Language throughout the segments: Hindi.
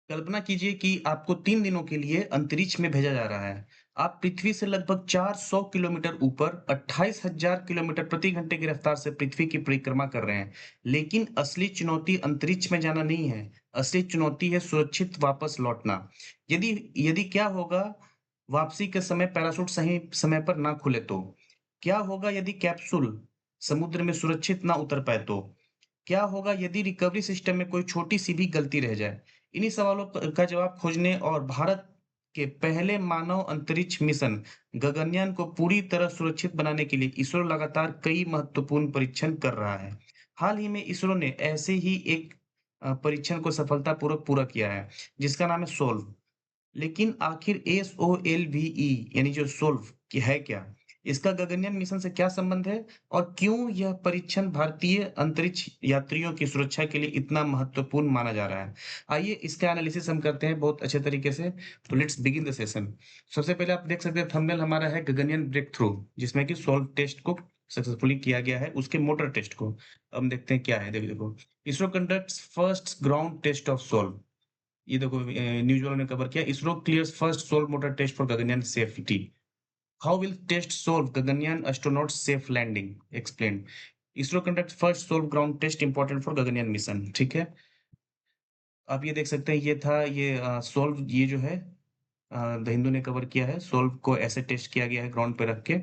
कल्पना कीजिए कि आपको 3 दिनों के लिए अंतरिक्ष में भेजा जा रहा है। आप पृथ्वी से लगभग 400 किलोमीटर ऊपर 28,000 किलोमीटर प्रति घंटे की रफ्तार से पृथ्वी की परिक्रमा कर रहे हैं। लेकिन असली चुनौती अंतरिक्ष में जाना नहीं है, असली चुनौती है सुरक्षित वापस लौटना। यदि यदि क्या होगा वापसी के समय पैराशूट सही समय पर ना खुले तो? क्या होगा यदि कैप्सूल समुद्र में सुरक्षित ना उतर पाए तो? क्या होगा यदि रिकवरी सिस्टम में कोई छोटी-सी भी गलती रह जाए? इन्हीं सवालों का जवाब खोजने और भारत के पहले मानव अंतरिक्ष मिशन गगनयान को पूरी तरह सुरक्षित बनाने के लिए इसरो लगातार कई महत्वपूर्ण परीक्षण कर रहा है। हाल ही में इसरो ने ऐसे ही एक परीक्षण को सफलतापूर्वक पूरा किया है, जिसका नाम है सोल्व। लेकिन आखिर एसओएलवीई यानी जो सोल्व कि है क्या? इसका गगनयान मिशन से क्या संबंध है? और क्यों यह परीक्षण भारतीय अंतरिक्ष यात्रियों की सुरक्षा के लिए इतना महत्वपूर्ण माना जा रहा है? आइए इसका एनालिसिस हम करते हैं बहुत अच्छे तरीके से। तो लेट्स बिगिन द सेशन। सबसे पहले आप देख सकते हैं थंबनेल हमारा है गगनयान ब्रेक थ्रू जिसमें कि सोल्व टेस्ट को सक्सेसफुली किया गया है, उसके मोटर टेस्ट को। अब हम देखते हैं क्या है, देखो। ISRO conducts first ground test of solve. ये देखो न्यूज़ वालों ने कवर किया, ISRO clears first sole motor test for Gaganyaan safety. How will test solve Gaganyaan astronaut safe landing explain. ISRO conduct first solve ground test important for Gaganyaan mission. ठीक है, आप ये देख सकते हैं ये था ये सोल्व ये जो है द हिंदू ने कवर किया है। सोल्व को ऐसे टेस्ट किया गया है ग्राउंड पे रख के।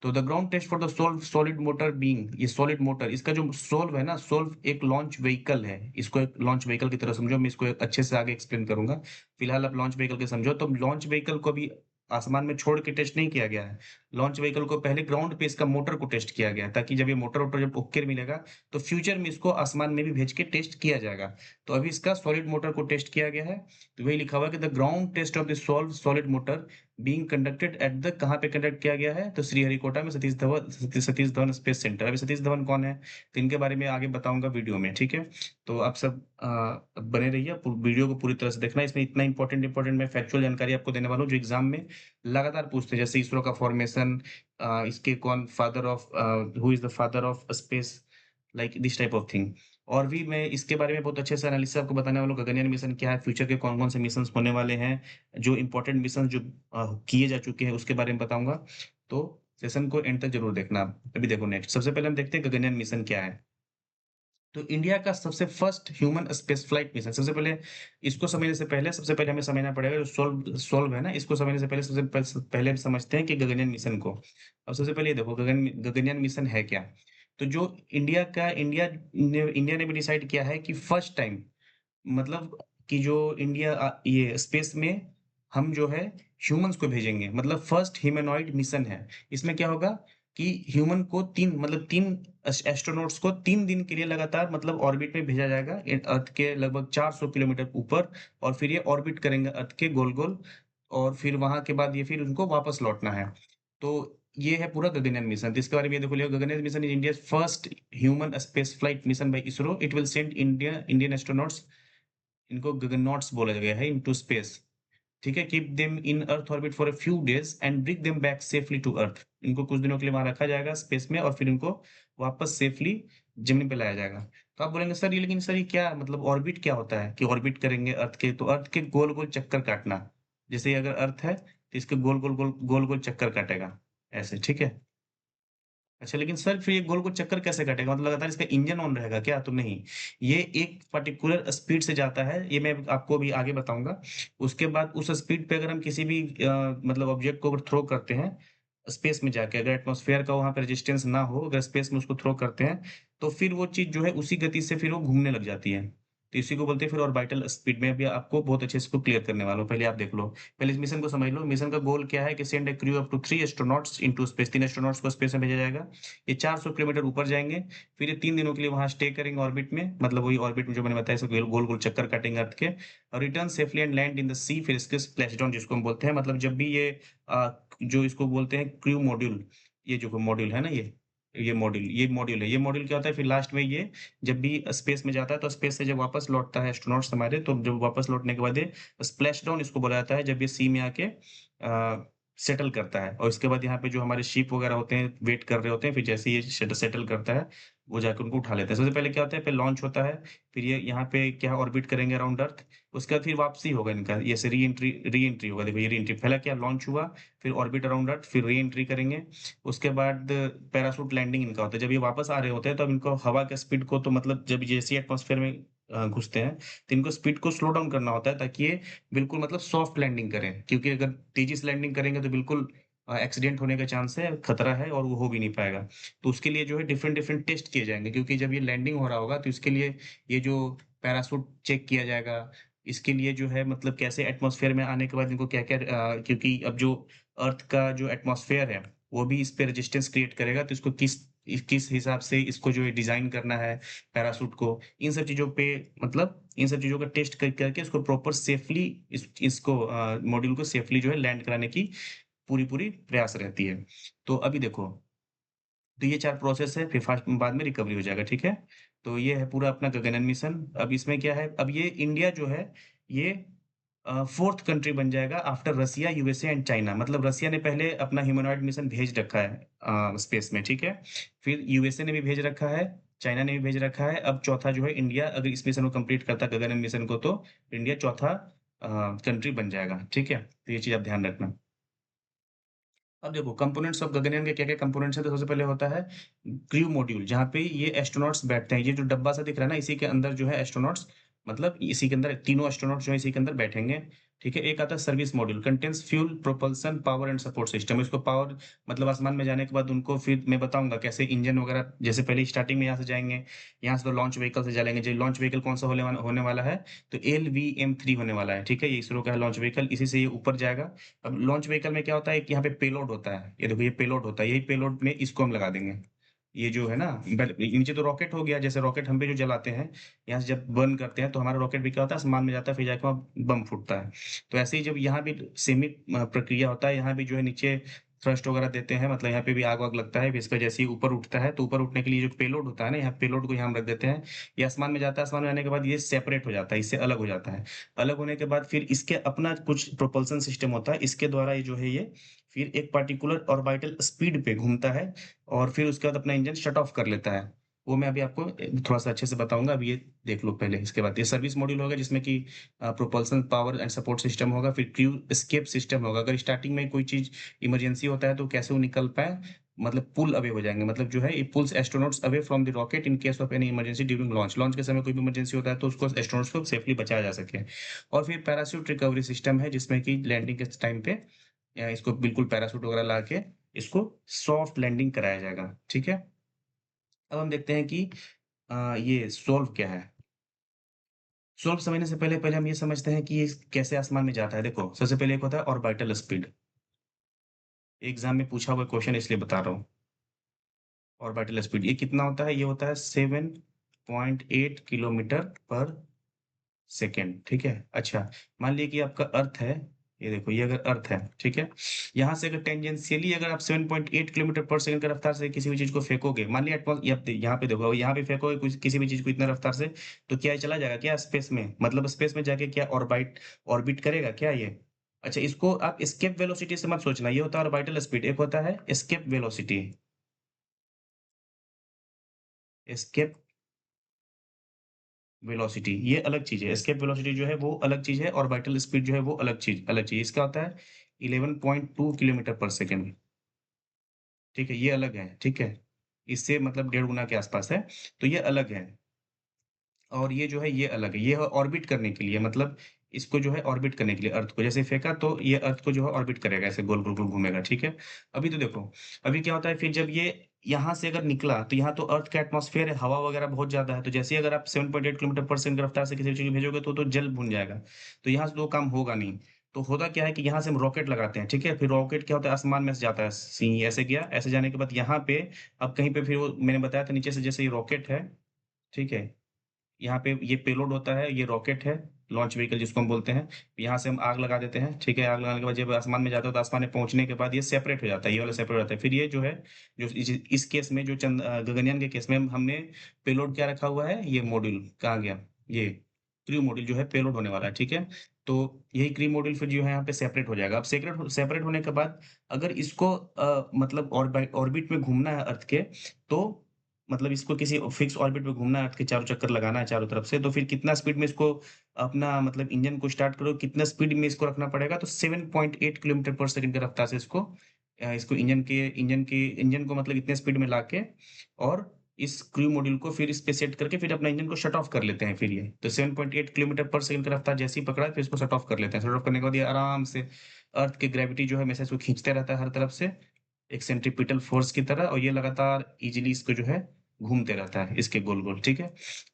तो the ground test for the solve solid motor being, ये सॉलिड मोटर इसका जो सोल्व है ना, सोल्व एक लॉन्च व्हीकल है। इसको एक लॉन्च व्हीकल की तरह समझो, मैं इसको अच्छे से आगे एक्सप्लेन करूंगा। फिलहाल आप लॉन्च व्हीकल के समझो। तो लॉन्च व्हीकल को भी आसमान में छोड़ के टेस्ट नहीं किया गया है। लॉन्च व्हीकल को पहले ग्राउंड पे इसका मोटर को टेस्ट किया गया है, ताकि जब ये मोटर वोटर जब ओके मिलेगा तो फ्यूचर में इसको आसमान में भी भेज के टेस्ट किया जाएगा। तो अभी इसका सॉलिड मोटर को टेस्ट किया गया है। तो वही लिखा हुआ है कि the ground test of the solve solid motor being conducted at the, कहाँ पे कंडक्ट किया गया है? तो श्रीहरिकोटा में सतीश धवन स्पेस सेंटर। अभी सतीश धवन कौन है? तो इनके बारे में आगे बताऊंगा वीडियो में, ठीक है। तो आप सब बने रहिए, वीडियो को पूरी तरह से देखना। इसमें इतना इंपॉर्टेंट मैं फैक्चुअल जानकारी आपको देने वाला हूँ जो एग्जाम में लगातार पूछते हैं, जैसे इसरो का फॉर्मेशन, इसके कौन father of, who is the father of space, like this type of thing. और भी मैं इसके बारे में बहुत अच्छे से एनालिसिस आपको बताने वाला हूँ, गगनयान मिशन क्या है, फ्यूचर के कौन-कौन से मिशंस होने वाले हैं, जो इम्पोर्टेंट मिशन जो किए जा चुके हैं उसके बारे में बताऊँगा। तो सेशन को एंड तक ज़रूर देखना आप। अभी देखो नेक्स्ट, सबसे पहले हम देखते हैं गगनयान मिशन क्या है। तो इंडिया का सबसे first human space flight mission, सबसे पहले इसको समझने से पहले सबसे पहले हमें समझना पड़ेगा जो सोल्व सोल्व है ना, इसको समझने से पहले पहले हम समझते हैं कि गगनयान मिशन को। अब सबसे पहले ये देखो गगनयान मिशन है क्या? तो जो इंडिया ने भी डिसाइड किया है कि फर्स्ट टाइम, मतलब कि जो इंडिया ये स्पेस में हम जो है ह्यूमन्स को भेजेंगे, मतलब फर्स्ट ह्यूमनॉइड मिशन है। इसमें क्या होगा कि ह्यूमन को 3 मतलब 3 एस्ट्रोनॉट्स को 3 दिन के लिए लगातार मतलब ऑर्बिट में भेजा जाएगा अर्थ के लगभग 400 किलोमीटर ऊपर। और फिर ये ऑर्बिट करेंगे अर्थ के गोल-गोल। और फिर वहाँ के बाद ये फिर उनको वापस लौटना है। तो ये है पूरा गगनयान मिशन। तो इसके बारे में ये देखो लिखा, Gaganyaan mission is India's first human space flight mission by ISRO. It will send Indian astronauts, इनको गगनॉट्स बोला गया है, इनटू स्पेस। ठीक है, keep them in earth orbit for a few days and bring them back safely to earth. इनको कुछ दिनों के लिए वहां रखा जाएगा स्पेस में और फिर इनको वापस सेफली जमीन पे लाया जाएगा। तो आप बोलेंगे सर ये, लेकिन सर ये क्या मतलब ऑर्बिट क्या होता है कि ऑर्बिट करेंगे अर्थ के? तो अर्थ के गोल गोल चक्कर काटना। जैसे अगर अर्थ है तो इसके गोल गोल चक्कर काटेगा ऐसे, ठीक है। अच्छा, लेकिन सर फिर ये गोल-गोल चक्कर कैसे काटेगा? मतलब लगातार इसका इंजन ऑन रहेगा क्या? तो नहीं, ये एक पर्टिकुलर स्पीड से जाता है, ये मैं आपको अभी आगे बताऊँगा। उसके बाद उस स्पीड पे अगर हम किसी भी मतलब ऑब्जेक्ट को अगर थ्रो करते हैं, स्पेस में जाके, अगर एटमॉस्फेयर का वहाँ पे रेजिस्टेंस ना हो, अगर स्पेस में उसको थ्रो करते हैं, तो फिर वो चीज़ जो है उसी गति से फिर वो घूमने लग जाती है। तो इसी को बोलते हैं फिर ऑर्बिटल स्पीड। में भी आपको बहुत अच्छे से इसको क्लियर करने वाला हूँ, पहले आप देख लो। पहले इस मिशन को समझ लो। मिशन का गोल क्या है कि send a crew up to 3 astronauts into space. 3 astronauts को स्पेस में भेजा जाएगा। ये 400 किलोमीटर ऊपर जाएँगे, फिर ये 3 दिनों के लिए वहाँ स्टे करेंगे ऑर्बिट में, मतलब वही ऑर्बिट में जो मैंने बताया, ऐसे गोल-गोल चक्कर काटेंगे अर्थ के, और return safely and land in the sea. फिर इसके स्प्लैशडाउन जिसको हम बोलते हैं, मतलब जब भी ये जो इसको बोलते हैं क्रू मॉड्यूल, ये जो मॉड्यूल है ना ये मॉड्यूल है। ये मॉड्यूल क्या होता है, फिर लास्ट में ये जब भी स्पेस में जाता है तो स्पेस से जब वापस लौटता है एस्ट्रोनॉट्स हमारे, तो जब वापस लौटने के बाद ये स्प्लैशडाउन इसको बोला जाता है, जब ये सी में आके सेटल करता है और इसके बाद यहाँ पे जो हमारे शिप वगैरह होते हैं, वेट कर रहे होते हैं, फिर जैसे ही ये सेटल करता है, वो जाके उनको उठा लेते हैं। सबसे पहले क्या होता है, पहले लॉन्च होता है, फिर ये यहाँ पे क्या ऑर्बिट करेंगे अराउंड अर्थ, उसके बाद फिर वापसी होगा इनका, जैसे री-एंट्री होगा। देखो ये री-एंट्री, पहला क्या लॉन्च हुआ, फिर ऑर्बिट अराउंड अर्थ, फिर री-एंट्री करेंगे, उसके बाद पैराशूट लैंडिंग इनका होता है। जब ये वापस आ रहे होते हैं, तब इनको हवा के स्पीड को तो मतलब जब जैसे ही एटमॉस्फेयर में घुसते हैं, तो इनको स्पीड को स्लो डाउन करना होता है ताकि ये बिल्कुल मतलब सॉफ्ट लैंडिंग करें, क्योंकि अगर तेज़ी से लैंडिंग करेंगे तो बिल्कुल एक्सीडेंट होने का चांस है, खतरा है और वो हो भी नहीं पाएगा। तो उसके लिए जो है डिफरेंट-डिफरेंट टेस्ट किए जाएँगे, क्योंकि जब ये लैंडिंग हो रहा होगा तो इसके लिए ये जो पैराशूट चेक किया जाएगा, इसके लिए जो है मतलब कैसे एटमॉस्फेयर में आने के बाद इनको क्या-क्या क्योंकि अब जो अर्थ का जो एटमॉस्फेयर है, वो भी इस पे रेजिस्टेंस क्रिएट करेगा, तो इसको किस हिसाब से इसको जो है डिज़ाइन करना है पैराशूट को, इन सब चीज़ों पे मतलब इन सब चीज़ों का टेस्ट कर करके इसको प्रॉपर सेफली इसको मॉड्यूल को सेफली जो है लैंड कराने की पूरी-पूरी प्रयास रहती है। तो अभी देखो, तो ये 4 प्रोसेस है, फिर फास्ट बाद में रिकवरी हो जाएगा, ठीक है? तो ये है पूरा अपना गगनयान मिशन। अब इसमें क्या है, अब ये इंडिया जो है, ये 4th कंट्री बन जाएगा after Russia, USA and China. मतलब रसिया ने पहले अपना ह्यूमनॉइड मिशन भेज रखा है स्पेस में, ठीक है? फिर यूएसए ने भी भेज रखा है, चाइना ने भी भेज रखा है, अब चौथा जो है इंडिया, अगर इस मिशन को कंप्लीट करता है गगनयान मिशन को, तो इंडिया चौथा कंट्री बन जाएगा, ठीक है? तो ये चीज़ आप ध्यान रखना। अब देखो कंपोनेंट्स ऑफ गगनयान के क्या-क्या कंपोनेंट्स हैं, तो सबसे पहले होता है क्रू मॉड्यूल, जहाँ पे ये एस्ट्रोनॉट्स बैठते हैं। ये जो डब्बा सा दिख रहा है ना, इसी के अंदर जो है एस्ट्रोनॉट्स, मतलब इसी के अंदर तीनों एस्ट्रोनॉट्स जो है इसी के अंदर बैठेंगे, ठीक है? एक आता है service module, contains fuel, propulsion, power and support system. इसको पावर मतलब आसमान में जाने के बाद उनको फिर मैं बताऊँगा कैसे इंजन वगैरह, जैसे पहले स्टार्टिंग में यहाँ से जाएँगे, यहाँ से तो लॉन्च व्हीकल से चलेंगे। जो लॉन्च व्हीकल कौन-सा होने वाला है, तो एलवीएम-3 होने वाला है, ठीक है? ये इसरो का है लॉन्च व्हीकल, इसी से ये ऊपर जाएगा। अब लॉन्च व्हीकल में क्या होता है, एक यहाँ पे पेलोड होता है। ये देखो ये पेलोड होता है, यही पेलोड में इसको हम लगा देंगे। ये जो है ना, नीचे तो रॉकेट हो गया, जैसे रॉकेट हम भी जो जलाते हैं, यहाँ से जब बर्न करते हैं तो हमारा रॉकेट भी क्या होता है, आसमान में जाता है, फिर जाके वहाँ बम फूटता है। तो ऐसे ही जब यहाँ भी सेम ही प्रक्रिया होता है, यहाँ भी जो है नीचे थ्रस्ट वगैरह देते हैं, मतलब यहाँ पे भी आग वाग लगता है, फिर इसका जैसे ही ऊपर उठता है, तो ऊपर उठने के लिए जो पेलोड होता है ना, यहाँ पेलोड को यहाँ हम रख देते हैं। ये आसमान में जाता है, आसमान में जाने के बाद ये सेपरेट हो जाता है, इससे अलग हो जाता है। अलग होने के बाद फिर इसके अपना कुछ प्रोपल्शन सिस्टम होता है, इसके द्वारा ये जो है ये फिर एक पार्टिकुलर ऑर्बिटल स्पीड पे घूमता है और फिर उसके बाद अपना इंजन शट ऑफ कर लेता है। वो मैं अभी आपको थोड़ा-सा अच्छे से बताऊँगा, अभी ये देख लो पहले, इसके बाद ये सर्विस मॉड्यूल होगा जिसमें कि propulsion, power and support system होगा, फिर क्रू एस्केप सिस्टम होगा। अगर स्टार्टिंग में कोई चीज़ इमरजेंसी होता है तो कैसे वो निकल पाएँ, मतलब पुल अवे हो जाएँगे, मतलब जो है it pulls astronauts away from the rocket in case of any emergency during launch। Launch के समय कोई भी इमरजेंसी होता है तो उसको एस्ट्रोनॉट्स को सेफली बचाया जा सके। और फिर पैराशूट रिकवरी सिस्टम है जिसमें कि लैंडिंग के टाइम पे इसको बिल्कुल पैराशूट वगैरह ला के इसको सॉफ्ट लैंडिंग कराया जाएगा, ठीक है? अब हम देखते हैं कि ये सोल्व क्या है? सोल्व समझने से पहले पहले हम ये समझते हैं कि ये कैसे आसमान में जाता है। देखो, सबसे पहले एक होता है ऑर्बिटल स्पीड। एग्ज़ाम में पूछा हुआ क्वेश्चन इसलिए बता रहा हूँ। ऑर्बिटल स्पीड ये कितना होता है? ये होता है 7.8 किलोमीटर पर सेकंड, ठीक है? अच्छा, मान लीजिए कि आपका अर्थ है, ये देखो ये अगर अर्थ है, ठीक है? यहाँ से अगर टेंजेंशियली अगर आप 7.8 किलोमीटर पर सेकंड की रफ्तार से किसी भी चीज़ को फेंकोगे, मान लिया यहाँ पे देखो, यहाँ पे फेंकोगे किसी भी चीज़ को इतना रफ्तार से, तो क्या ये चला जाएगा क्या स्पेस में? मतलब स्पेस में जाके क्या ऑर्बिट करेगा क्या ये? अच्छा, इसको आप एस्केप वेलोसिटी से मत सोचना, ये होता है ऑर्बिटल स्पीड, एक होता है एस्केप वेलोसिटी। एस्केप वेलोसिटी ये अलग चीज़ है। एस्केप वेलोसिटी जो है वो अलग चीज़ है, ऑर्बिटल स्पीड जो है वो अलग चीज़। इसका होता है 11.2 किलोमीटर पर सेकंड, ठीक है? ये अलग है, ठीक है? इससे मतलब डेढ़ गुना के आसपास है, तो ये अलग है। और ये जो है ये अलग है, ये है ऑर्बिट करने के लिए, मतलब इसको जो है ऑर्बिट करने के लिए अर्थ को जैसे फेंका तो ये अर्थ को जो है ऑर्बिट करेगा, ऐसे गोल-गोल घूमेगा, ठीक है? अभी तो देखो, अभी क्या होता है फिर जब ये यहाँ से अगर निकला तो यहाँ तो अर्थ का एटमॉस्फेयर है, हवा वगैरह बहुत ज़्यादा है, तो जैसे ही अगर आप 7.8 किलोमीटर पर सेकंड की रफ्तार से किसी भी चीज़ को भेजोगे तो जल भुन जाएगा। तो यहाँ से तो काम होगा नहीं। तो होता क्या है कि यहाँ से हम रॉकेट लगाते हैं, ठीक है? फिर रॉकेट क्या होता है आसमान में से जाता है, ऐसे गया, ऐसे जाने के बाद यहाँ पे अब कहीं पे फिर वो मैंने बताया था नीचे से जैसे ये रॉकेट है, ठीक है? यहाँ पे ये पेलोड होता है, ये रॉकेट है, लॉन्च व्हीकल जिसको हम बोलते हैं। यहाँ से हम आग लगा देते हैं, ठीक है? आग लगाने के बाद जब आसमान में जाता है तो आसमान में पहुँचने के बाद ये सेपरेट हो जाता है, ये वाला सेपरेट हो जाता है। फिर ये जो है, जो इस केस में जो गगनयान के केस में हमने पेलोड क्या रखा हुआ है, ये मॉड्यूल कहाँ गया? ये। क्रू मॉड्यूल जो है पेलोड होने वाला है, ठीक है? तो यही क्रू मॉड्यूल फिर जो है यहाँ पे सेपरेट हो जाएगा। अब सेपरेट होने के बाद अगर इसको मतलब ऑर्बिट में घूमना है अर्थ के, तो मतलब इसको किसी फिक्स ऑर्बिट में घूमना है, अर्थ के चारों चक्कर लगाना है चारों तरफ से, तो फिर कितना स्पीड में इसको अपना मतलब इंजन को स्टार्ट करो, कितना स्पीड में इसको रखना पड़ेगा, तो 7.8 किलोमीटर पर सेकंड की रफ्तार से इसको इसको इंजन को मतलब इतने स्पीड में लाके और इस क्रू मॉड्यूल को फिर इस पे सेट करके फिर अपना इंजन को शट ऑफ कर लेते हैं फिर ये। तो 7.8 किलोमीटर पर सेकंड की रफ्तार जैसे ही पकड़ा फिर इसको शट ऑफ कर लेते हैं। शट ऑफ करने के बाद ये आराम से अर्थ की ग्रेविटी जो है हमेशा इसको खींचते रहता है हर तरफ से, एक सेंट्रीपिटल फोर्स की तरह, और ये लगातार इज़िली इसको जो है घूमते रहता है इसके गोल-गोल, ठीक है?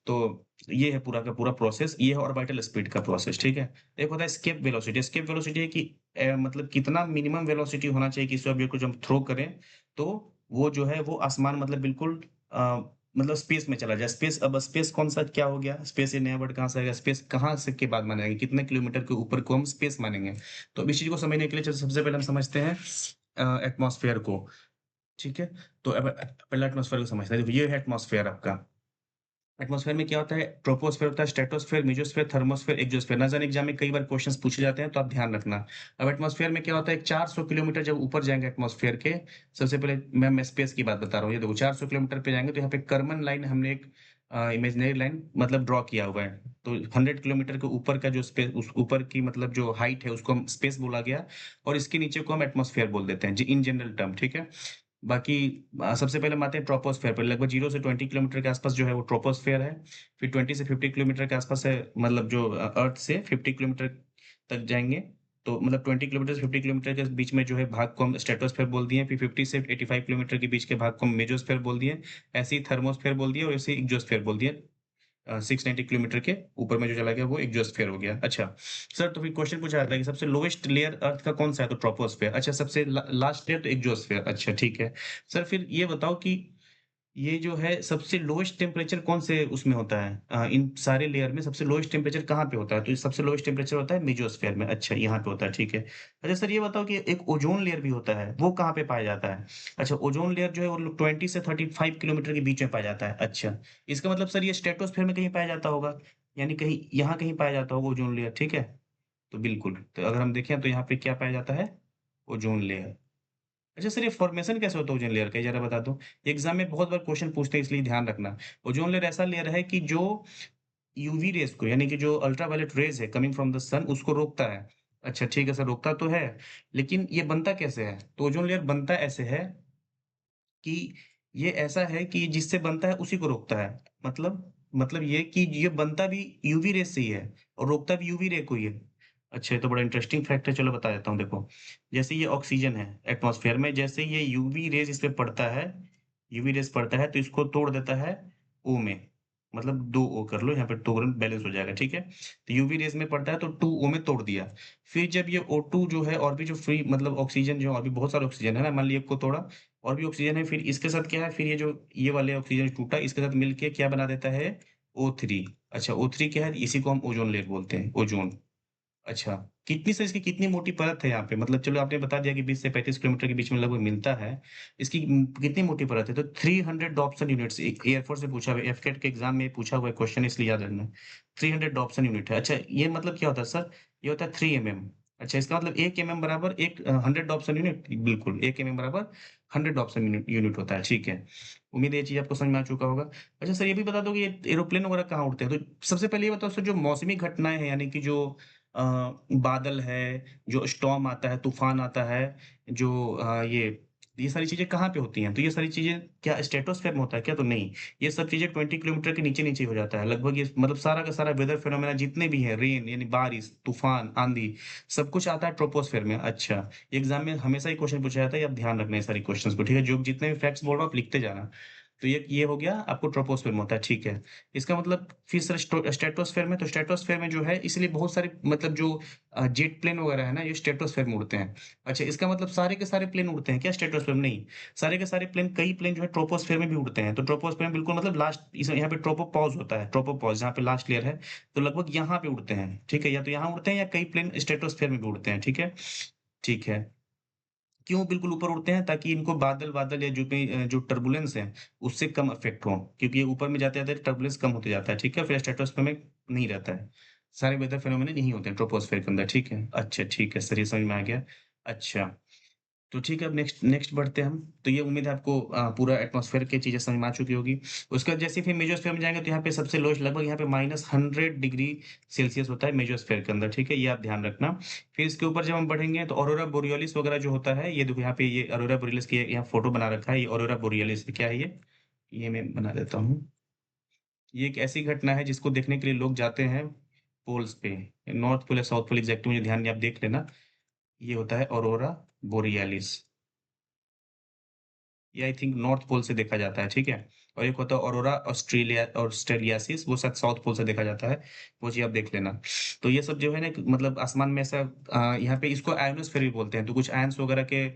तो ये है पूरा का पूरा प्रोसेस, ये है ऑर्बिटल स्पीड का प्रोसेस, ठीक है? एक होता है एस्केप वेलोसिटी। एस्केप वेलोसिटी है कि मतलब कितना मिनिमम वेलोसिटी होना चाहिए किसी ऑब्जेक्ट को जब हम थ्रो करें, तो वो जो है वो आसमान मतलब बिल्कुल मतलब स्पेस में चला जाए। स्पेस कौन-सा क्या हो गया? स्पेस ये नया वर्ड कहाँ से आ गया? स्पेस कहाँ से के बाद मानेंगे? कितने किलोमीटर के ऊपर को हम स्पेस मानेंगे? तो अब इस चीज़ को समझने के लिए चलो सबसे पहले हम समझते हैं एटमॉस्फेयर को, ठीक है? तो अब पहले एटमॉस्फेयर को समझते हैं। देखो ये है एटमॉस्फेयर आपका। एटमॉस्फेयर में क्या होता है? ट्रोपोस्फेयर होता है, स्ट्रेटोस्फेयर, मेसोस्फेयर, थर्मोस्फेयर, एक्सोस्फेयर। ना जाने एग्ज़ाम में कई बार क्वेश्चन्स पूछे जाते हैं, तो आप ध्यान रखना। अब एटमॉस्फेयर में क्या होता है? 400 किलोमीटर जब ऊपर जाएँगे एटमॉस्फेयर के, सबसे पहले मैं स्पेस की बात बता रहा हूँ। ये देखो 400 किलोमीटर पे जाएँगे तो यहाँ पे कर्मन लाइन हमने एक इमेजिनरी लाइन मतलब ड्रॉ किया हुआ है। तो 100 किलोमीटर के ऊपर का जो स्पेस उस ऊपर की मतलब जो हाइट है उसको हम स्पेस बोला गया, और इसके नीचे को हम एटमॉस्फेयर बोल देते हैं जी इन जनरल टर्म, ठीक है? बाकी सबसे पहले हम आते हैं ट्रोपोस्फेयर पर। लगभग 0 से 20 किलोमीटर के आसपास जो है वो ट्रोपोस्फेयर है। फिर 20 से 50 किलोमीटर के आसपास है मतलब जो अर्थ से 50 किलोमीटर तक जाएँगे, तो मतलब 20 किलोमीटर से 50 किलोमीटर के बीच में जो है भाग को हम स्ट्रेटोस्फेयर बोल दिए। फिर 50 से 85 किलोमीटर के बीच के भाग को हम मेसोस्फेयर बोल दिए। ऐसे ही थर्मोस्फेयर बोल दिए और ऐसे ही एक्सोस्फेयर बोल दिए। 690 किलोमीटर के ऊपर में जो चला गया वो एक्सोस्फेयर हो गया। अच्छा, सर तो फिर क्वेश्चन पूछा जाता है कि सबसे लोएस्ट लेयर अर्थ का कौन-सा है? तो ट्रोपोस्फेयर। अच्छा, सबसे लास्ट लेयर तो एक्सोस्फेयर। अच्छा, ठीक है। सर फिर ये बताओ कि ये जो है सबसे लोएस्ट टेम्परेचर कौन से उसमें होता है? इन सारे लेयर में सबसे लोएस्ट टेम्परेचर कहाँ पे होता है? तो ये सबसे लोएस्ट टेम्परेचर होता है मेसोस्फेयर में। अच्छा, यहाँ पे होता है, ठीक है। अच्छा सर ये बताओ कि एक ओज़ोन लेयर भी होता है, वो कहाँ पे पाया जाता है? अच्छा, ओज़ोन लेयर जो है वो लोग 20 से 35 किलोमीटर के बीच में पाया जाता है। अच्छा, इसका मतलब सर ये स्ट्रेटोस्फेयर में कहीं पाया जाता होगा, यानी कहीं यहाँ कहीं पाया जाता होगा ओज़ोन लेयर, ठीक है? तो बिल्कुल, तो अगर हम देखें तो यहाँ पे क्या पाया जाता है? Ozone layer. अच्छा सर ये फ़ॉर्मेशन कैसे होता है ओज़ोन लेयर का? ये ज़रा बता दो? एग्ज़ाम में बहुत बार क्वेश्चन पूछते हैं इसलिए ध्यान रखना। ओज़ोन लेयर ऐसा लेयर है कि जो यूवी रेज़ को यानी कि जो अल्ट्रावायलेट रेज़ है कमिंग फ्रॉम द सन उसको रोकता है। अच्छा ठीक है सर रोकता तो है, लेकिन ये बनता कैसे है? तो ओज़ोन लेयर बनता ऐसे है कि ये ऐसा है कि जिससे बनता है उसी को रोकता है। मतलब ये कि ये बनता भी यूवी रेज़ से ही है और रोकता भी यूवी रे को ही है। अच्छा ये तो बड़ा इंटरेस्टिंग फैक्ट है, चलो बता देता हूँ देखो। जैसे ये ऑक्सीजन है एटमॉस्फेयर में, जैसे ये यूवी रेज़ इस पे पड़ता है, यूवी रेज़ पड़ता है तो इसको तोड़ देता है ओ में। मतलब 2 ओ कर लो यहाँ पे 2 बैलेंस हो जाएगा, ठीक है? तो यूवी रेज़ में पड़ता है तो 2 ओ में तोड़ दिया। फिर जब ये O2 जो है और भी जो फ्री मतलब ऑक्सीजन जो और भी बहुत सारे ऑक्सीजन है ना, मान लीजिए एक को तोड़ा और भी ऑक्सीजन है, फिर इसके साथ क्या है, फिर ये जो ये वाले ऑक्सीजन टूटा, इसके साथ मिलके क्या बना देता है? O3। अच्छा O3 क्या है? इसी को हम ओज़ोन लेयर बोलते हैं, ओज़ोन। अच्छा, कितनी से इसकी कितनी मोटी परत है यहाँ पे? मतलब चलो आपने बता दिया कि 20 से 35 किलोमीटर के बीच में लगभग मिलता है। इसकी कितनी मोटी परत है? तो 300 डॉप्सन यूनिट्स ए एयरफोर्स से पूछा हुआ है, एफकेट के एग्ज़ाम में पूछा हुआ है क्वेश्चन इसलिए याद रखना। 300 डॉप्सन यूनिट है। अच्छा, ये मतलब क्या होता है सर? ये होता है 3 एमएम। अच्छा, इसका मतलब 1 एमएम बराबर 100 डॉप्सन यूनिट? बिल्कुल, 1 एमएम बराबर 100 डॉप्सन यूनिट यूनिट होता है, ठीक है। उम्मीद है ये चीज़ आपको समझ में आ चुका होगा। अच्छा सर ये भी बता दो कि ये एरोप्लेन वगैरह कहाँ उड़ते हैं? तो सबसे पहले ये बताओ सर जो मौसमी घटनाएँ हैं यानी कि जो अ, बादल है, जो स्टॉर्म आता है, तूफ़ान आता है, जो ये सारी चीज़ें कहाँ पे होती हैं? तो ये सारी चीज़ें क्या स्ट्रेटोस्फीयर में होता है क्या? तो नहीं, ये सब चीज़ें 20 किलोमीटर के नीचे-नीचे ही हो जाता है। लगभग ये मतलब सारा का सारा वेदर फिनोमेना जितने भी हैं, रेन यानी बारिश, तूफ़ान, आँधी, सब कुछ आता है ट्रोपोस्फीयर में। अच्छा, एग्ज़ाम में हमेशा ही क्वेश्चन पूछा जाता है, ये आप ध्यान रखना ये सारी क्वेश्चन्स को, ठीक है? जो जितने भी फैक्ट्स बोल रहा हूँ, आप लिखते जाना। तो ये हो गया आपको ट्रोपोस्फीयर में होता है, ठीक है। इसका मतलब फिर सर स्ट्रेटोस्फीयर में, तो स्ट्रेटोस्फीयर में जो है इसलिए बहुत सारे मतलब जो जेट प्लेन वगैरह है ना, ये स्ट्रेटोस्फीयर में उड़ते हैं। अच्छा, इसका मतलब सारे के सारे प्लेन उड़ते हैं क्या स्ट्रेटोस्फीयर में? नहीं, सारे के सारे प्लेन कई प्लेन जो है ट्रोपोस्फीयर में भी उड़ते हैं। तो ट्रोपोस्फीयर में बिल्कुल मतलब लास्ट इस यहाँ पे ट्रोपोपॉज़ होता है, ट्रोपोपॉज़ जहाँ पे लास्ट लेयर है, तो लगभग यहाँ पे उड़ते हैं, ठीक है? या तो यहाँ उड़ते हैं या कई प्लेन स्ट्रेटोस्फीयर में भी उड़ते हैं, ठीक है? ठीक है। क्यों बिल्कुल ऊपर उड़ते हैं? ताकि इनको बादल-वादल या जो टर्बुलेंस है, उससे कम अफ़ेक्ट हो, क्योंकि ये ऊपर में जाते-जाते टर्बुलेंस कम होते जाता है, ठीक है? फिर स्ट्रेटोस्फीयर में नहीं रहता है। सारे वेदर फिनोमेना यही होते हैं ट्रोपोस्फियर के अंदर, ठीक है? अच्छा, ठीक है सर, ये समझ में आ गया। अच्छा, तो ठीक है, अब नेक्स्ट नेक्स्ट बढ़ते हैं हम। तो ये उम्मीद है आपको पूरा एटमॉस्फेयर की चीज़ें समझ में आ चुकी होगी। उसके बाद जैसे ही फिर मेसोस्फीयर में जाएँगे तो यहाँ पे सबसे लोएस्ट लगभग यहाँ पे -100 डिग्री सेल्सियस होता है मेसोस्फीयर के अंदर, ठीक है? ये आप ध्यान रखना। फिर इसके ऊपर जब हम बढ़ेंगे तो ऑरोरा बोरियोलिस वगैरह जो होता है, ये देखो यहाँ पे ये ऑरोरा बोरियोलिस की यहाँ फ़ोटो बना रखा है, ये ऑरोरा बोरियोलिस क्या है ये? ये मैं बना देता हूँ। ये एक ऐसी घटना है जिसको देखने के लिए लोग जाते हैं पोल्स पे, नॉर्थ पोल या साउथ पोल एग्ज़ैक्ट मुझे ध्यान नहीं, आप देख लेना। ये होता है ऑरोरा बोरियोलिस। ये आई थिंक नॉर्थ पोल से देखा जाता है, ठीक है? और एक होता है ऑरोरा ऑस्ट्रेलियासिस, वो शायद साउथ पोल से देखा जाता है, वो चीज़ आप देख लेना। तो ये सब जो है ना कि मतलब आसमान में ऐसा यहाँ पे इसको आयोनोस्फीयर भी बोलते हैं, तो कुछ आयन्स वगैरह के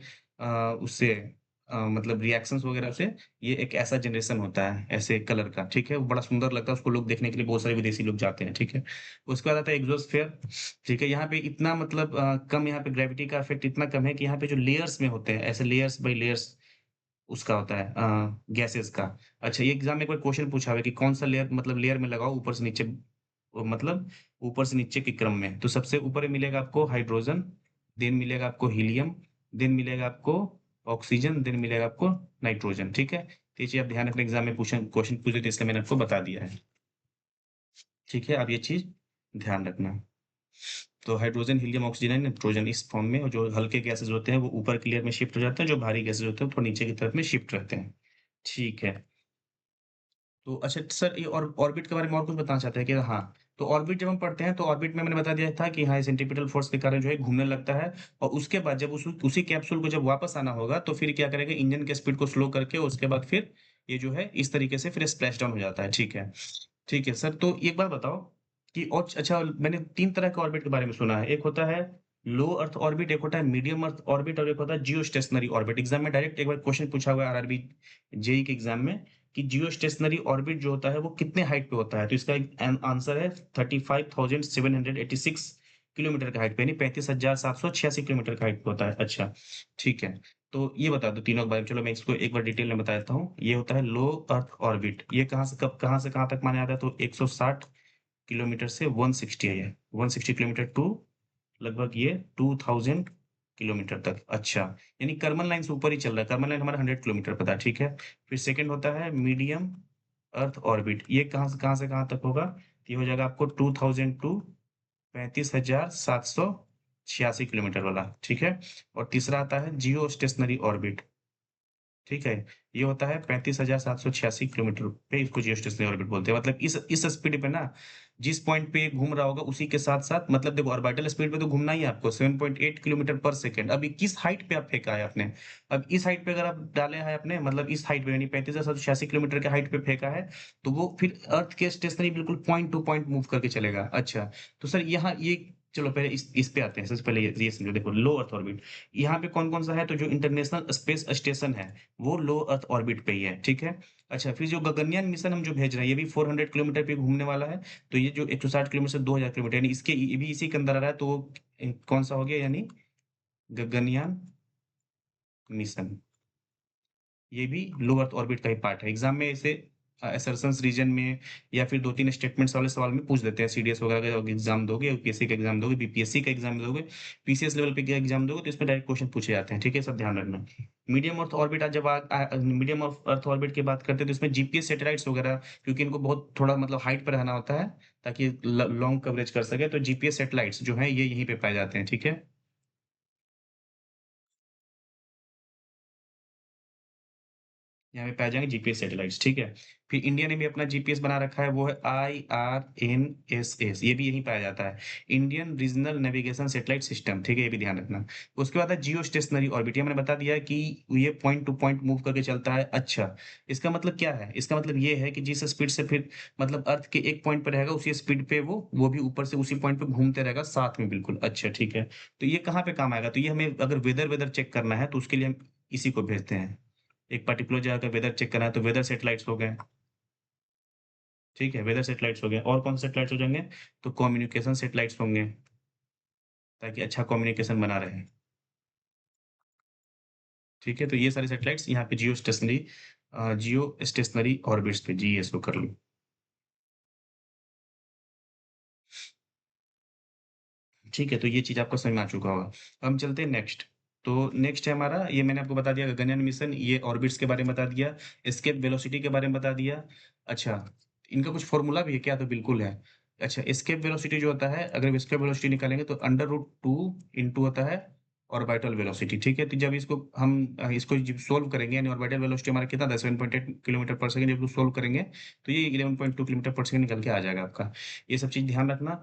उससे मतलब रिएक्शंस वगैरह से ये एक ऐसा जनरेशन होता है, ऐसे कलर का, ठीक है? वो बड़ा सुंदर लगता है, उसको लोग देखने के लिए बहुत सारे विदेशी लोग जाते हैं, ठीक है? उसके बाद आता है एक्सोस्फीयर, ठीक है? यहाँ पे इतना मतलब कम यहाँ पे ग्रेविटी का इफ़ेक्ट इतना कम है कि यहाँ पे जो लेयर्स में होते हैं, ऐसे लेयर्स बाय लेयर्स उसका होता है गैसेज़ का। अच्छा, ये एग्ज़ाम में एक बार क्वेश्चन पूछा हुआ है कि कौन-सा लेयर मतलब लेयर में लगाओ ऊपर से नीचे मतलब ऊपर से नीचे के क्रम में। तो सबसे ऊपर मिलेगा आपको हाइड्रोजन, देन मिलेगा आपको हीलियम, देन मिलेगा आपको ऑक्सीजन, देन मिलेगा आपको नाइट्रोजन, ठीक है? तो ये चीज़ आप ध्यान रखना एग्ज़ाम में क्वेश्चन पूछे तो इसलिए मैंने आपको बता दिया है। ठीक है? आप ये चीज़ ध्यान रखना। तो हाइड्रोजन, हीलियम, ऑक्सीजन, नाइट्रोजन इस फॉर्म में और जो हल्के गैसेज़ होते हैं वो ऊपर की लेयर में शिफ्ट हो जाते हैं, जो भारी गैसेज़ होते हैं वो थोड़ा नीचे की तरफ में शिफ्ट रहते हैं। ठीक है। तो अच्छा सर ये और ऑर्बिट के बारे में और कुछ बताना चाहते हैं क्या? हाँ, तो ऑर्बिट जब हम पढ़ते हैं तो ऑर्बिट में मैंने बता दिया था कि हाँ, सेंट्रीपिटल फोर्स के कारण जो है घूमने लगता है और उसके बाद जब उसी कैप्सूल को जब वापस आना होगा तो फिर क्या करेगा इंजन के स्पीड को स्लो करके उसके बाद फिर ये जो है इस तरीके से फिर स्प्लैश डाउन हो जाता है। ठीक है। ठीक है सर, तो एक बात बताओ कि और अच्छा मैंने 3 तरह के ऑर्बिट के बारे में सुना है। एक होता है लो अर्थ ऑर्बिट, एक होता है मीडियम अर्थ ऑर्बिट और एक होता है जियोस्टेशनरी ऑर्बिट। एग्ज़ाम में डायरेक्ट एक बार क्वेश्चन पूछा हुआ है आरआरबी जेईई के एग्ज़ाम में कि जियोस्टेशनरी ऑर्बिट जो होता है वो कितने हाइट पे होता है? तो इसका एक आंसर है 35,786 किलोमीटर का हाइट पे यानी 35,786 किलोमीटर का हाइट पे होता है। अच्छा, ठीक है। तो ये बता दो तीनों के बारे में। चलो मैं इसको एक बार डिटेल में बता देता हूँ। ये होता है लो अर्थ ऑर्बिट। ये कहाँ से कहाँ तक माना जाता है? तो 160 किलोमीटर से 160 है ये। 160 किलोमीटर टू लगभग ये 2000 किलोमीटर तक। अच्छा, यानी कर्मन लाइन से ऊपर ही चल रहा है। कर्मन लाइन हमारा 100 किलोमीटर पे था, ठीक है? फिर सेकंड होता है मीडियम अर्थ ऑर्बिट। ये कहाँ से कहाँ तक होगा? ये हो जाएगा आपको 2000 टू 35,786 किलोमीटर वाला, ठीक है? और तीसरा आता है जियो स्टेशनरी ऑर्बिट। ठीक है? ये होता है 35,786 किलोमीटर पे इसको जियोस्टेशनरी ऑर्बिट बोलते हैं। मतलब इस स्पीड पे ना जिस पॉइंट पे ये घूम रहा होगा उसी के साथ-साथ मतलब देखो ऑर्बिटल स्पीड पे तो घूमना ही है आपको 7.8 किलोमीटर पर सेकंड। अभी किस हाइट पे आप फेंका है आपने? अब इस हाइट पे अगर आप डाले हैं आपने मतलब इस हाइट पे यानी 35,786 किलोमीटर के हाइट पे फेंका है, तो वो फिर अर्थ के स्टेशनरी बिल्कुल पॉइंट टू पॉइंट मूव करके चलेगा। अच्छा, तो सर यहाँ ये चलो पहले इस पे आते हैं। सबसे पहले ये समझो देखो लो अर्थ ऑर्बिट। यहाँ पे कौन-कौन सा है? तो जो इंटरनेशनल स्पेस स्टेशन है वो लो अर्थ ऑर्बिट पे ही है, ठीक है? अच्छा, फिर जो गगनयान मिशन हम जो भेज रहे हैं, ये भी 400 किलोमीटर पे घूमने वाला है। तो ये जो 160 किलोमीटर से 2000 किलोमीटर यानी इसके ये भी इसी के अंदर आ रहा है, तो वो कौन-सा हो गया यानी गगनयान मिशन। ये भी लो अर्थ ऑर्बिट का ही पार्ट है। एग्ज़ाम में इसे असर्शंस रीजन में या फिर 2-3 स्टेटमेंट्स वाले सवाल में पूछ देते हैं। सीडीएस वगैरह का एग्ज़ाम दोगे, यूपीएससी का एग्ज़ाम दोगे, बीपीएससी का एग्ज़ाम दोगे, पीसीएस लेवल पे का एग्ज़ाम दोगे तो इसमें डायरेक्ट क्वेश्चन पूछे जाते हैं। ठीक है? सब ध्यान रखना। मीडियम अर्थ ऑर्बिट आज जब मीडियम ऑफ अर्थ ऑर्बिट की बात करते हैं तो इसमें जीपीएस सैटेलाइट्स वगैरह क्योंकि इनको बहुत थोड़ा मतलब हाइट पे रहना होता है ताकि लॉन्ग कवरेज कर सके तो जीपीएस सैटेलाइट्स जो हैं ये यहीं पे पाए जाते हैं। ठीक है? यहाँ पे पाए जाएँगे जीपीएस सैटेलाइट्स, ठीक है? फिर इंडिया ने भी अपना जीपीएस बना रखा है, वो है आईआरएनएसएस, ये भी यहीं पाया जाता है। Indian regional navigation satellite system, ठीक है? ये भी ध्यान रखना। उसके बाद है जियो स्टेशनरी ऑर्बिट, ये मैंने बता दिया है कि ये पॉइंट टू पॉइंट मूव करके चलता है। अच्छा, इसका मतलब क्या है? इसका मतलब ये है कि जिस स्पीड से फिर मतलब अर्थ के एक पॉइंट पे रहेगा, उसी स्पीड पे वो भी ऊपर से उसी पॉइंट पे घूमते रहेगा साथ में बिल्कुल। अच्छा, ठीक है। तो ये कहाँ पे काम आएगा? तो ये हमें अगर वेदर चेक करना है, तो उसके लिए हम इसी को भेजते हैं। एक पर्टिकुलर जगह का वेदर चेक करना है तो वेदर सैटेलाइट्स हो गए, ठीक है? वेदर सैटेलाइट्स हो गए और कौन से सैटेलाइट्स हो जाएँगे? तो कम्युनिकेशन सैटेलाइट्स होंगे, ताकि अच्छा कम्युनिकेशन बना रहे। ठीक है? तो ये सारे सैटेलाइट्स यहाँ पे जियो स्टेशनरी ऑर्बिट्स पे जीएसओ कर लो। ठीक है, तो ये चीज़ आपको समझ में आ चुका होगा। अब हम चलते हैं नेक्स्ट। तो नेक्स्ट है हमारा, ये मैंने आपको बता दिया गगनयान मिशन, ये ऑर्बिट्स के बारे में बता दिया, एस्केप वेलोसिटी के बारे में बता दिया। अच्छा, इनका कुछ फ़ॉर्मूला भी है क्या? तो बिल्कुल है। अच्छा, एस्केप वेलोसिटी जो होता है, अगर एस्केप वेलोसिटी निकालेंगे तो √2 इंटू होता है ऑर्बिटल वेलोसिटी, ठीक है? तो जब इसको हम इसको जब सोल्व करेंगे, यानी ऑर्बिटल वेलोसिटी हमारा कितना था 7.8 किलोमीटर पर सेकंड, जब इसको सोल्व करेंगे, तो ये 11.2 किलोमीटर पर सेकंड निकल के आ जाएगा आपका। ये सब चीज़ ध्यान रखना।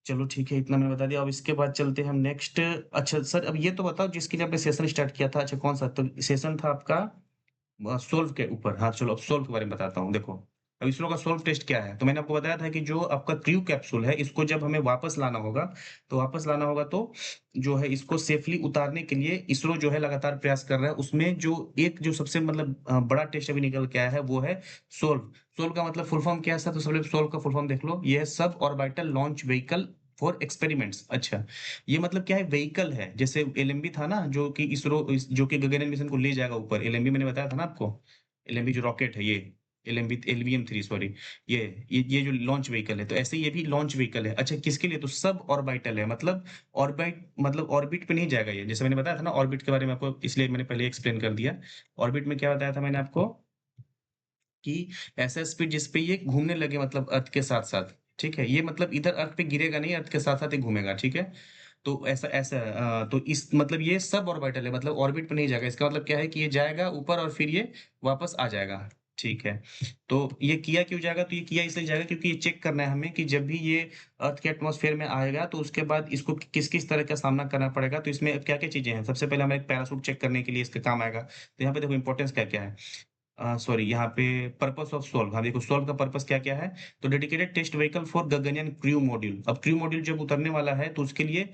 चलो ठीक है, इतना मैंने बता दिया। अब इसके बाद चलते हैं हम नेक्स्ट। अच्छा सर, अब ये तो बताओ जिसके लिए आपने सेशन स्टार्ट किया था, अच्छा कौन-सा? तो सेशन था आपका सोल्व के ऊपर। हाँ, चलो अब सोल्व के बारे में बताता हूँ। देखो, अब इसरो का सोल्व टेस्ट क्या है? तो मैंने आपको बताया था कि जो आपका क्रू कैप्सूल है, इसको जब हमें वापस लाना होगा, तो वापस लाना होगा तो जो है इसको सेफली उतारने के लिए इसरो जो है लगातार प्रयास कर रहा है। उसमें जो सबसे मतलब बड़ा टेस्ट अभी निकल के आया है, वो है सोल्व। सोल्व का मतलब फुल फॉर्म क्या है सर? तो सबसे सोल्व का फुल फॉर्म देख लो। ये है sub orbital launch vehicle for experiments. अच्छा, ये मतलब क्या है? व्हीकल है। जैसे एलएमवी था ना, जो कि गगनयान मिशन को ले जाएगा ऊपर। एलएमवी मैंने बताया था ना आपको। एलएमवी जो रॉकेट है ये, एलएमवी एलवीएम-3 सॉरी। ये जो लॉन्च व्हीकल है, तो ऐसे ही ये भी लॉन्च व्हीकल है। अच्छा, किसके लिए? तो सब ऑर्बिटल है, मतलब ऑर्बिट पे नहीं जाएगा ये। जैसे मैंने बताया था ना ऑर्बिट के बारे में आपको, इसलिए मैंने पहले एक्सप्लेन कर दिया। ऑर्बिट में क्या बताया था मैंने आपको कि ऐसा स्पीड जिस पे ये घूमने लगे, मतलब अर्थ के साथ-साथ, ठीक है? ये मतलब इधर अर्थ पे गिरेगा नहीं, अर्थ के साथ-साथ ये घूमेगा, ठीक है? तो ऐसा ऐसा तो इस मतलब ये सब ऑर्बिटल है, मतलब ऑर्बिट पे नहीं जाएगा। इसका मतलब क्या है कि ये जाएगा ऊपर और फिर ये वापस आ जाएगा, ठीक है? तो ये किया क्यों जाएगा? तो ये किया इसलिए जाएगा क्योंकि ये चेक करना है हमें कि जब भी ये अर्थ के एटमॉस्फेयर में आएगा, तो उसके बाद इसको किस-किस तरह का सामना करना पड़ेगा। तो इसमें क्या-क्या चीज़ें हैं? सबसे पहले हमें एक पैराशूट चेक करने के लिए इसके काम आएगा। तो यहाँ पे देखो इम्पोर्टेंस क्या-क्या है। सॉरी, यहाँ पे पर्पस ऑफ सोल्व। हाँ, देखो सोल्व का पर्पस क्या-क्या है? तो dedicated test vehicle for Gaganyaan crew module. अब क्रू मॉड्यूल जब उतरने वाला है, तो उसके लिए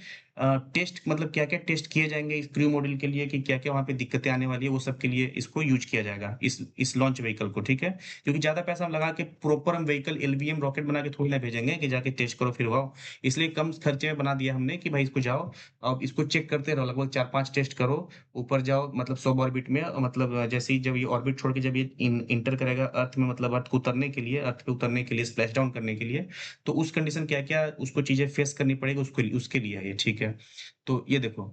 टेस्ट, मतलब क्या-क्या टेस्ट किए जाएँगे इस क्रू मॉड्यूल के लिए, कि क्या-क्या वहाँ पे दिक्कतें आने वाली है, वो सब के लिए इसको यूज़ किया जाएगा, इस लॉन्च व्हीकल को, ठीक है? क्योंकि ज़्यादा पैसा हम लगा के प्रॉपर हम व्हीकल एलवीएम रॉकेट बना के थोड़ी ना भेजेंगे कि जाके टेस्ट करो फिर वाओ! इसलिए कम खर्चे में बना दिया हमने कि भाई इसको जाओ, अब इसको चेक करते रहो, लगभग 4-5 टेस्ट करो, ऊपर जाओ, मतलब सब ऑर्बिट में, मतलब जैसे ही जब ये ऑर्बिट छोड़ के जब ये इंटर करेगा अर्थ में, मतलब अर्थ पे उतरने के लिए, स्प्लैश डाउन करने के लिए, तो उस कंडीशन क्या-क्या उसको चीज़ें फेस करनी पड़ेगी, उसके लिए है ये, ठीक है? तो ये देखो,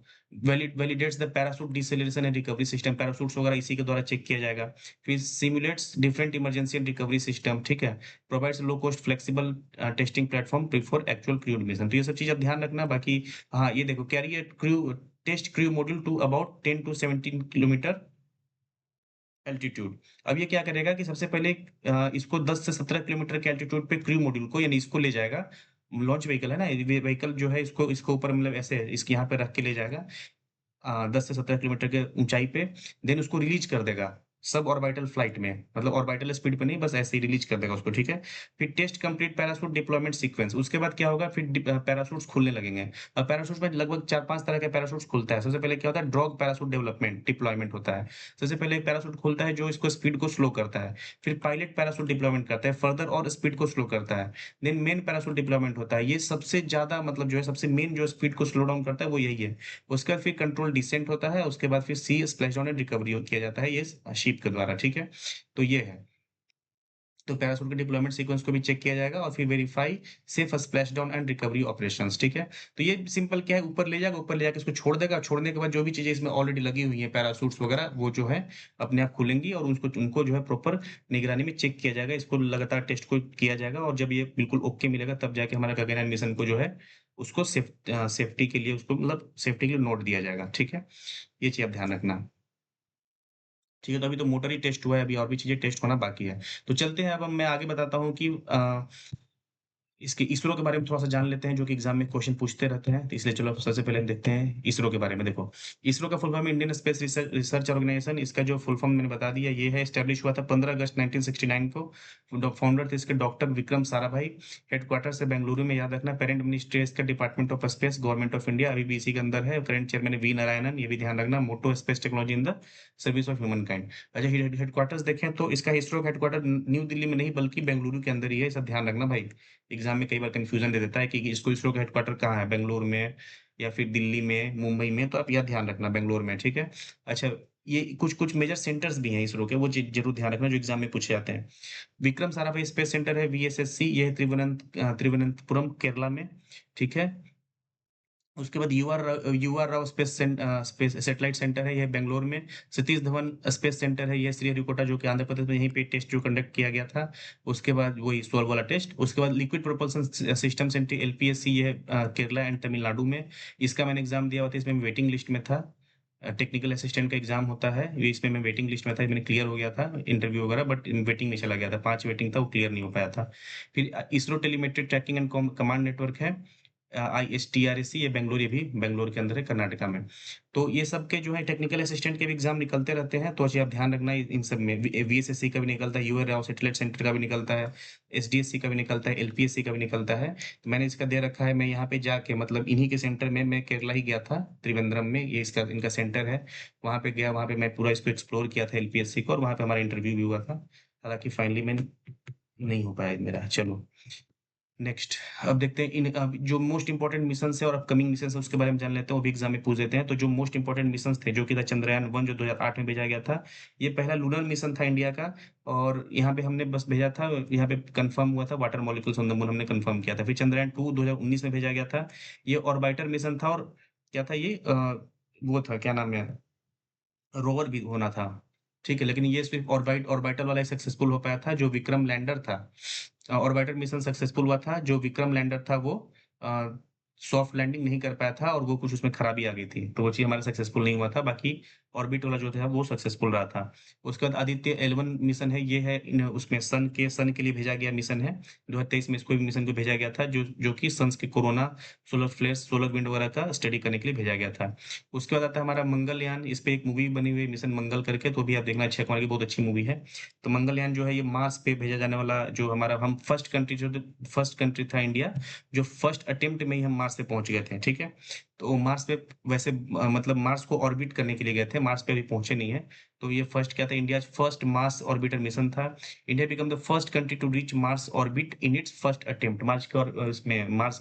validates the parachute deceleration and recovery system, parachutes वगैरह इसी के द्वारा चेक किया जाएगा। फिर simulates different emergency and recovery system, ठीक है? Provides low cost flexible testing platform before actual crewed mission. तो ये सब चीज़ आप ध्यान रखना। बाकी हाँ, ये देखो, carrier crew test crew module to about 10 to 17 kilometre altitude. अब ये क्या करेगा कि सबसे पहले इसको 10 से 17 किलोमीटर के एल्टीट्यूड पे क्रू मॉड्यूल को, यानी इसको ले जाएगा। लॉन्च व्हीकल है ना, ये व्हीकल जो है इसको इसको ऊपर, मतलब ऐसे इसके यहाँ पे रख के ले जाएगा 10 से 17 किलोमीटर के ऊँचाई पे, देन उसको रिलीज़ कर देगा, सब ऑर्बिटल फ्लाइट में, मतलब ऑर्बिटल स्पीड पे नहीं, बस ऐसे ही रिलीज़ कर देगा उसको, ठीक है? फिर test complete parachute deployment sequence, उसके बाद क्या होगा, फिर पैराशूट्स खुलने लगेंगे। अब पैराशूट में लगभग 4-5 तरह के पैराशूट्स खुलता है। सबसे पहले क्या होता है, ड्रॉग पैराशूट डेवलपमेंट डिप्लॉयमेंट होता है। सबसे पहले एक पैराशूट खुलता है जो इसको स्पीड को स्लो करता है। फिर पायलट पैराशूट डिप्लॉयमेंट करता है, फर्दर और स्पीड को स्लो करता है। देन मेन पैराशूट डिप्लॉयमेंट होता है। ये सबसे ज़्यादा, मतलब जो है सबसे मेन जो स्पीड को स्लो डाउन करता है, वो यही है। उसके बाद फिर कंट्रोल डिसेंट होता है, उसके बाद फिर सी स्प्लैशडाउन एंड रिकवरी किया जाता है, ये शिप के द्वारा, ठीक है? तो ये है। तो पैराशूट के डिप्लॉयमेंट सीक्वेंस को भी चेक किया जाएगा और फिर verify safe splashdown and recovery operations, ठीक है? तो ये सिंपल क्या है, ऊपर ले जाएगा, ऊपर ले जाके इसको छोड़ देगा, छोड़ने के बाद जो भी चीज़ें इसमें ऑलरेडी लगी हुई हैं, पैराशूट्स वगैरह, वो जो है अपने आप खुलेंगी और उसको उनको जो है प्रॉपर निगरानी में चेक किया जाएगा। इसको लगातार टेस्ट को किया जाएगा और जब ये बिल्कुल ओके मिलेगा, तब जाके हमारा गगनयान मिशन को जो है उसको सेफ्टी के लिए, उसको मतलब सेफ्टी के लिए नोट दिया जाएगा, ठीक है? ये चीज़ आप ध्यान रखना। ठीक है, तो अभी तो मोटर ही टेस्ट हुआ है, अभी और भी चीज़ें टेस्ट होना बाकी है। तो चलते हैं, अब मैं आगे बताता हूँ कि इसके इसरो के बारे में थोड़ा-सा जान लेते हैं, जो कि एग्ज़ाम में क्वेश्चन पूछते रहते हैं। तो इसलिए चलो सबसे पहले हम देखते हैं इसरो के बारे में। देखो, इसरो का फुल फॉर्म है इंडियन स्पेस रिसर्च ऑर्गेनाइजेशन। इसका जो फुल फॉर्म मैंने बता दिया, ये है, एस्टेब्लिश हुआ था 15 अगस्त 1969 को। फाउंडर थे इसके डॉक्टर विक्रम साराभाई। हेडक्वार्टर्स है बेंगलुरु में, याद रखना। पेरेंट मिनिस्ट्री है इसका department of space, government of India, अभी भी इसी के अंदर है। करंट चेयरमैन है वी नारायणन, ये भी ध्यान रखना। Motto space technology in the service of human kind. अच्छा, हेडक्वार्टर्स देखें तो इसका इसरो का हेडक्वार्टर न्यू दिल्ली में नहीं, बल्कि बेंगलुरु के अंदर ही है। ये सब ध्यान रखना भाई। एग्जाम में कई बार कंफ्यूजन दे देता है कि इसको इसरो का हेडक्वार्टर कहाँ है, बेंगलुरु में या फिर दिल्ली में, मुंबई में, तो आप यह ध्यान रखना बेंगलुरु में, ठीक है? अच्छा, ये कुछ-कुछ मेजर सेंटर्स भी हैं इसरो के, वो ज़रूर ध्यान रखना जो एग्ज़ाम में पूछे जाते हैं। विक्रम साराभाई स्पेस सेंटर है वीएसएससी, ये है तिरुवनंतपुरम केरला में, ठीक है? उसके बाद U R Rao space satellite centre है, यह बेंगलोर में। सतीश धवन स्पेस सेंटर है, यह श्रीहरिकोटा जो कि आंध्र प्रदेश में, यहीं पे टेस्ट जो कंडक्ट किया गया था। उसके बाद वही 16 वाला टेस्ट। उसके बाद liquid propulsion system centre LPSC, ये है केरला एंड तमिलनाडु में। इसका मैंने एग्जाम दिया हुआ था, इसमें मैं वेटिंग लिस्ट में था। टेक्निकल असिस्टेंट का एग्जाम होता है, ये इसमें मैं वेटिंग लिस्ट में था, मैंने क्लियर हो गया था इंटरव्यू वगैरह, बट वेटिंग में चला गया था, 5 वेटिंग था, वो क्लियर नहीं हो पाया था। फिर ISRO telemetry tracking and command network है, आईएसटीआरएसी, ये बेंगलुरु, ये भी बेंगलुरु के अंदर है, कर्नाटका में। तो ये सब के जो है टेक्निकल असिस्टेंट के भी एग्जाम निकलते रहते हैं, तो अच्छे आप ध्यान रखना इन सब में। वीएसएससी का भी निकलता है, यूआर राव सैटेलाइट सेंटर का भी निकलता है, एसडीएससी का भी निकलता है, एलपीएससी का भी निकलता है। तो मैंने इसका दे रखा है, मैं यहाँ पे जाके मतलब इन्हीं के सेंटर में मैं केरला ही गया था, त्रिवेंद्रम में, ये इसका इनका सेंटर है। वहाँ पे गया, वहाँ पे मैं पूरा इसको एक्सप्लोर किया था एलपीएससी को, और वहाँ पे हमारा इंटरव्यू भी हुआ था। हालांकि फाइनली मैं नहीं हो पाया मेरा। चलो नेक्स्ट, अब देखते हैं इन जो मोस्ट इंपोर्टेंट मिशंस है और अपकमिंग मिशंस है उसके बारे में जान लेते हैं, वो भी एग्जाम में पूछ देते हैं। तो जो मोस्ट इंपोर्टेंट मिशंस थे, जो कि था चंद्रयान 1, जो 2008 में भेजा गया था। ये पहला लूनर मिशन था इंडिया का, और यहाँ पे हमने बस भेजा था, यहाँ पे कंफर्म हुआ था water molecules on the moon, हमने कंफर्म किया था। फिर चंद्रयान 2 2019 में भेजा गया था, ये ऑर्बिटर मिशन था। और क्या था ये, वो था, क्या नाम है, रोवर भी होना था, ठीक है? लेकिन ये सिर्फ़ ऑर्बिटल वाला ही सक्सेसफुल हो पाया था, जो विक्रम लैंडर था। ऑर्बिटर मिशन सक्सेसफुल हुआ था, जो विक्रम लैंडर था वो अ, सॉफ्ट लैंडिंग नहीं कर पाया था, और वो कुछ उसमें खराबी आ गई थी, तो वो चीज़ हमारा सक्सेसफुल नहीं हुआ था। बाकी ऑर्बिट वाला जो था वो सक्सेसफुल रहा था। उसके बाद आदित्य L1 मिशन है, ये है उसमें सन के लिए भेजा गया मिशन है। 2023 में इसको भी मिशन को भेजा गया था, जो कि सन्स के corona, solar flares, solar wind वगैरह का स्टडी करने के लिए भेजा गया था। उसके बाद आता है हमारा मंगलयान, इस पे एक मूवी बनी हुई है, मिशन मंगल करके, तो भी आप देखना, अक्षय कुमार की बहुत अच्छी मूवी है। तो मंगलयान जो है, ये मार्स पे भेजा जाने वाला, जो हमारा हम फर्स्ट कंट्री था इंडिया, जो फर्स्ट अटेम्प्ट में ही हम मार्स पे पहुंच गए थे, ठीक है? तो मार्स पे वैसे मतलब मार्स को ऑर्बिट करने के लिए गए थे, मार्स पे अभी पहुंचे नहीं है। तो ये फर्स्ट क्या था, India first Mars orbiter mission था। India become the first country to reach Mars orbit in its first attempt, Mars के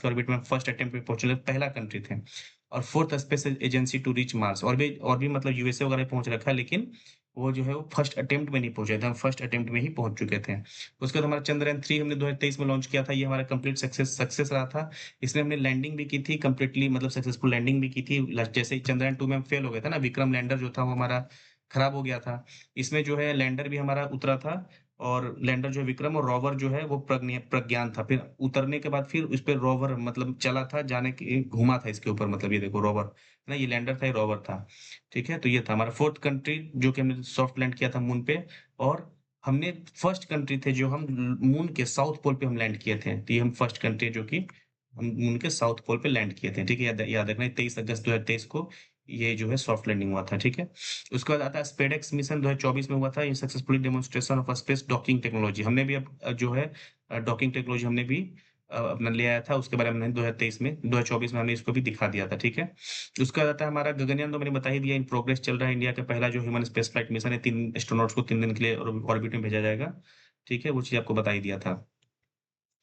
ऑर्बिट में फर्स्ट अटेम्प्ट में पहुंचने वाले पहला कंट्री थे। और fourth space agency to reach Mars, और भी मतलब यूएसए वगैरह पहुंच रखा है, लेकिन वो जो है वो फर्स्ट अटेम्प्ट में नहीं पहुंचे थे, हम फर्स्ट अटेम्प्ट में ही पहुंच चुके थे। उसके बाद हमारा चंद्रयान 3 हमने 2023 में लॉन्च किया था, ये हमारा कंप्लीट सक्सेस रहा था। इसमें हमने लैंडिंग भी की थी कंप्लीटली, मतलब सक्सेसफुल लैंडिंग भी की थी। जैसे ही चंद्रयान 2 में हम फेल हो गए थे ना, विक्रम लैंडर जो था वो हमारा खराब हो गया था। इसमें जो है लैंडर भी हमारा उतरा था, और लैंडर जो है विक्रम, और रोवर जो है वो प्रज्ञान था। फिर उतरने के बाद फिर उस पे रोवर मतलब चला था, जाने के घूमा था इसके ऊपर, मतलब ये देखो रोवर ना, ये लैंडर था, ये रोवर था, ठीक है? तो ये था हमारा फोर्थ कंट्री जो कि हमने सॉफ्ट लैंड किया था मून पे। और हमने फर्स्ट कंट्री थे जो हम मून के साउथ पोल पे हम लैंड किए थे, तो ये हम फर्स्ट कंट्री जो कि हम मून के साउथ पोल पे लैंड किए थे, ठीक है? याद रखना, 23 अगस्त 2023 को ये जो है सॉफ्ट लैंडिंग हुआ था, ठीक है? उसके बाद आता है स्पेडेक्स मिशन, 2024 में हुआ था, ये successfully demonstration of space docking technology. हमने भी अब जो है डॉकिंग टेक्नोलॉजी हमने भी अपना ले आया था, उसके बारे में हमने 2023 में, 2024 में हमने इसको भी दिखा दिया था, ठीक है? उसके बाद आता है हमारा गगनयान, तो मैंने बता ही दिया, इन प्रोग्रेस चल रहा है। इंडिया का पहला जो ह्यूमन स्पेस फ्लाइट मिशन है, 3 एस्ट्रोनॉट्स को 3 दिन के लिए ऑर्बिट में भेजा जाएगा, ठीक है? वो चीज़ आपको बता ही दिया था।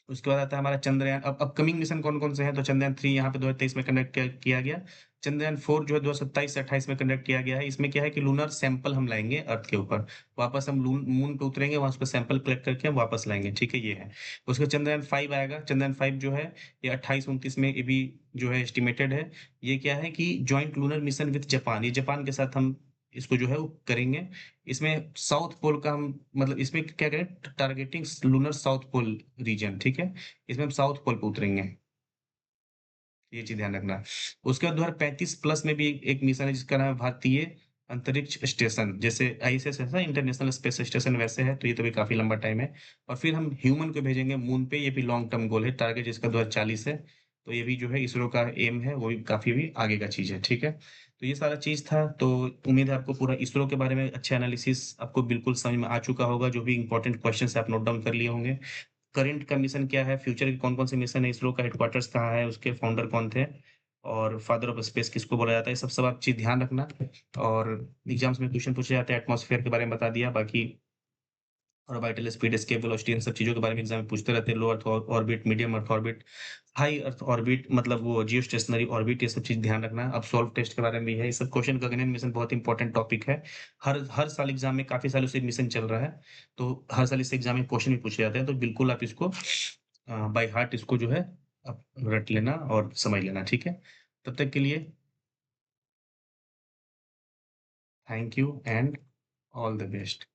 उसके बाद आता है हमारा चंद्रयान। अब अपकमिंग मिशन कौन-कौन से हैं, तो चंद्रयान 3 यहाँ पे 2023 में कंडक्ट किया गया। चंद्रयान 4 जो है 2027 से 28 में कंडक्ट किया गया है। इसमें क्या है कि लूनर सैंपल हम लाएँगे अर्थ के ऊपर। वापस हम मून पे उतरेंगे, वहाँ उसका सैंपल कलेक्ट करके हम वापस लाएँगे, ठीक है? ये है। उसके बाद चंद्रयान 5 आएगा। चंद्रयान 5 जो है ये 28-29 में, ये भी जो है एस्टिमेटेड है। ये क्या है कि joint lunar mission with Japan, ये जापान के साथ हम इसको जो है वो करेंगे। इसमें साउथ पोल का हम मतलब इसमें क्या करें, targeting lunar south pole region, ठीक है? इसमें हम साउथ पोल पे उतरेंगे, ये चीज़ ध्यान रखना। उसके बाद 2035 प्लस में भी एक मिशन है जिसका नाम है भारतीय अंतरिक्ष स्टेशन। जैसे आईएसएस है ना, इंटरनेशनल स्पेस स्टेशन, वैसे है, तो ये तो भी काफ़ी लंबा टाइम है। और फिर हम ह्यूमन को भेजेंगे मून पे, ये भी लॉन्ग टर्म गोल है, टारगेट जिसका 2040 है। तो ये भी जो है इसरो का एम है, वो भी काफ़ी भी आगे का चीज़ है, ठीक है? तो ये सारा चीज़ था, तो उम्मीद है आपको पूरा इसरो के बारे में अच्छे एनालिसिस आपको बिल्कुल समझ में आ चुका होगा, जो भी इम्पोर्टेंट क्वेश्चन्स है आप नोट डाउन कर लिए होंगे। करंट का मिशन क्या है, फ्यूचर के कौन-कौन से मिशन है, इसरो का हेडक्वार्टर्स कहाँ है, उसके फाउंडर कौन थे, और फादर ऑफ स्पेस किसको बोला जाता है, ये सब आप चीज़ ध्यान रखना। और एग्ज़ाम्स में क्वेश्चन पूछे जाते हैं, एटमॉस्फेयर के बारे में बता दिया, बाकी ऑर्बिटल स्पीड, एस्केप वेलोसिटी, इन सब चीज़ों के बारे में एग्ज़ाम में पूछते रहते हैं। Low earth orbit, medium earth orbit, high earth orbit, मतलब वो जियोस्टेशनरी ऑर्बिट, ये सब चीज़ ध्यान रखना। अब सॉल्व टेस्ट के बारे में भी है। ये सब क्वेश्चन गगनयान मिशन बहुत इंपॉर्टेंट टॉपिक है। हर साल एग्ज़ाम में, काफ़ी सालों से मिशन चल रहा है, तो हर साल इस एग्ज़ाम में क्वेश्चन भी पूछे जाते हैं। तो बिल्कुल आप इसको बाय हार्ट इसको जो है आप रट लेना और समझ लेना, ठीक है? तब तक के लिए thank you and all the best.